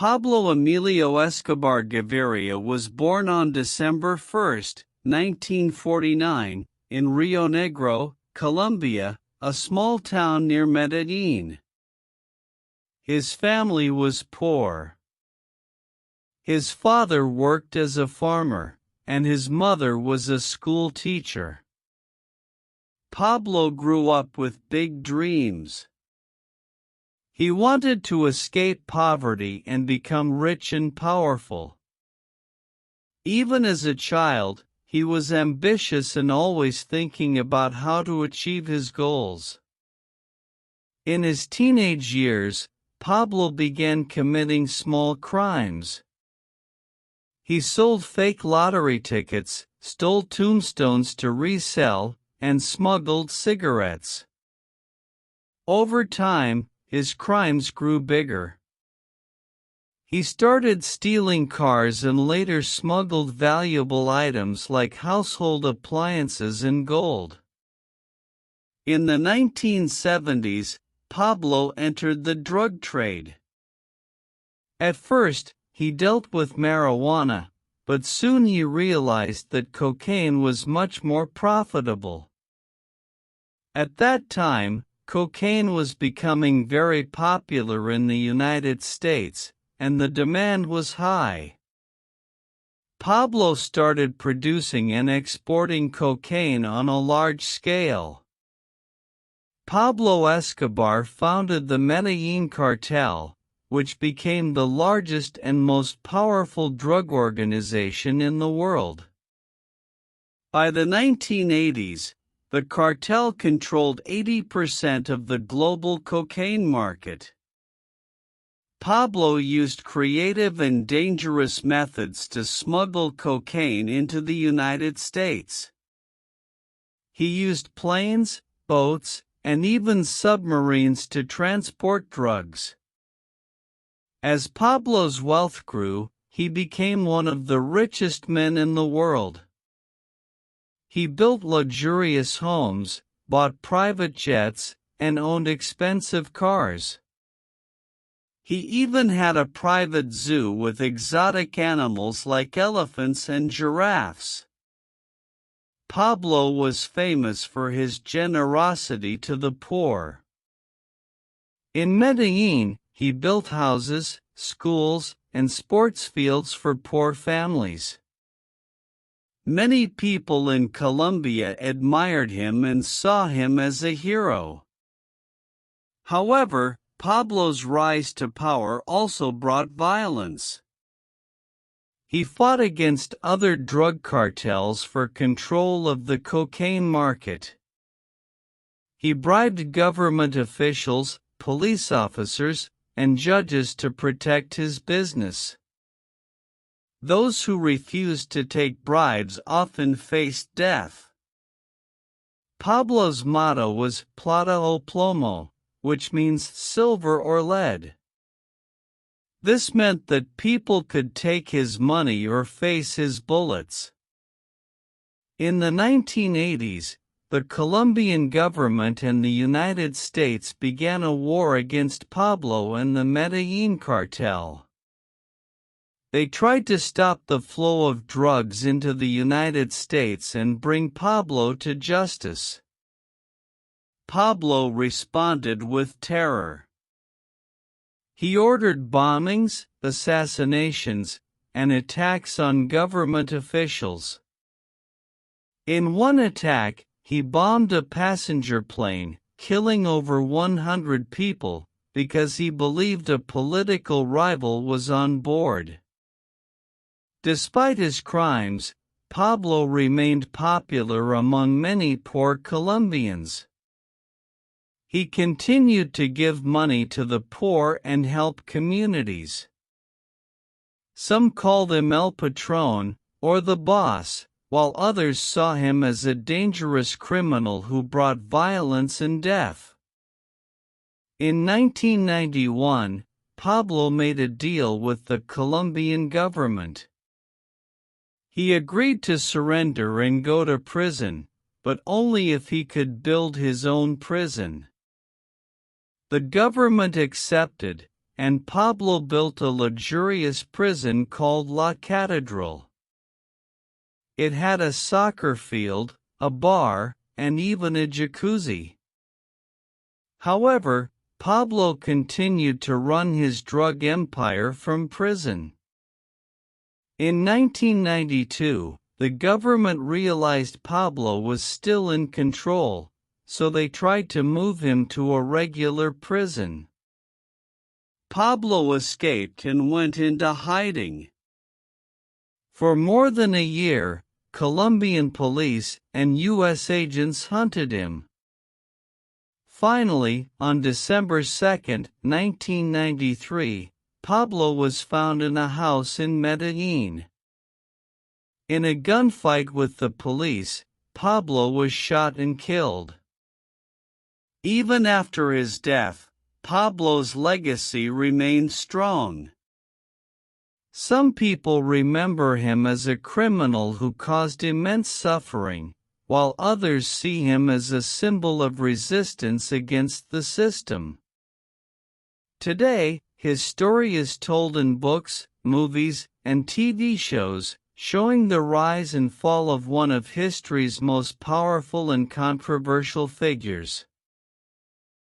Pablo Emilio Escobar Gaviria was born on December 1, 1949, in Rio Negro, Colombia, a small town near Medellin. His family was poor. His father worked as a farmer, and his mother was a school teacher. Pablo grew up with big dreams. He wanted to escape poverty and become rich and powerful. Even as a child, he was ambitious and always thinking about how to achieve his goals. In his teenage years, Pablo began committing small crimes. He sold fake lottery tickets, stole tombstones to resell, and smuggled cigarettes. Over time, his crimes grew bigger. He started stealing cars and later smuggled valuable items like household appliances and gold. In the 1970s, Pablo entered the drug trade. At first, he dealt with marijuana, but soon he realized that cocaine was much more profitable. At that time, cocaine was becoming very popular in the United States, and the demand was high. Pablo started producing and exporting cocaine on a large scale. Pablo Escobar founded the Medellin Cartel, which became the largest and most powerful drug organization in the world. By the 1980s, the cartel controlled 80% of the global cocaine market. Pablo used creative and dangerous methods to smuggle cocaine into the United States. He used planes, boats, and even submarines to transport drugs. As Pablo's wealth grew, he became one of the richest men in the world. He built luxurious homes, bought private jets, and owned expensive cars. He even had a private zoo with exotic animals like elephants and giraffes. Pablo was famous for his generosity to the poor. In Medellin, he built houses, schools, and sports fields for poor families. Many people in Colombia admired him and saw him as a hero. However, Pablo's rise to power also brought violence. He fought against other drug cartels for control of the cocaine market. He bribed government officials, police officers, and judges to protect his business. Those who refused to take bribes often faced death. Pablo's motto was Plata o Plomo, which means silver or lead. This meant that people could take his money or face his bullets. In the 1980s, the Colombian government and the United States began a war against Pablo and the Medellin cartel. They tried to stop the flow of drugs into the United States and bring Pablo to justice. Pablo responded with terror. He ordered bombings, assassinations, and attacks on government officials. In one attack, he bombed a passenger plane, killing over 100 people, because he believed a political rival was on board. Despite his crimes, Pablo remained popular among many poor Colombians. He continued to give money to the poor and help communities. Some called him El Patron, or the boss, while others saw him as a dangerous criminal who brought violence and death. In 1991, Pablo made a deal with the Colombian government. He agreed to surrender and go to prison, but only if he could build his own prison. The government accepted, and Pablo built a luxurious prison called La Catedral. It had a soccer field, a bar, and even a jacuzzi. However, Pablo continued to run his drug empire from prison. In 1992, the government realized Pablo was still in control, so they tried to move him to a regular prison. Pablo escaped and went into hiding. For more than a year, Colombian police and U.S. agents hunted him. Finally, on December 2, 1993, Pablo was found in a house in Medellin. In a gunfight with the police, Pablo was shot and killed. Even after his death, Pablo's legacy remained strong. Some people remember him as a criminal who caused immense suffering, while others see him as a symbol of resistance against the system. Today, his story is told in books, movies, and TV shows, showing the rise and fall of one of history's most powerful and controversial figures.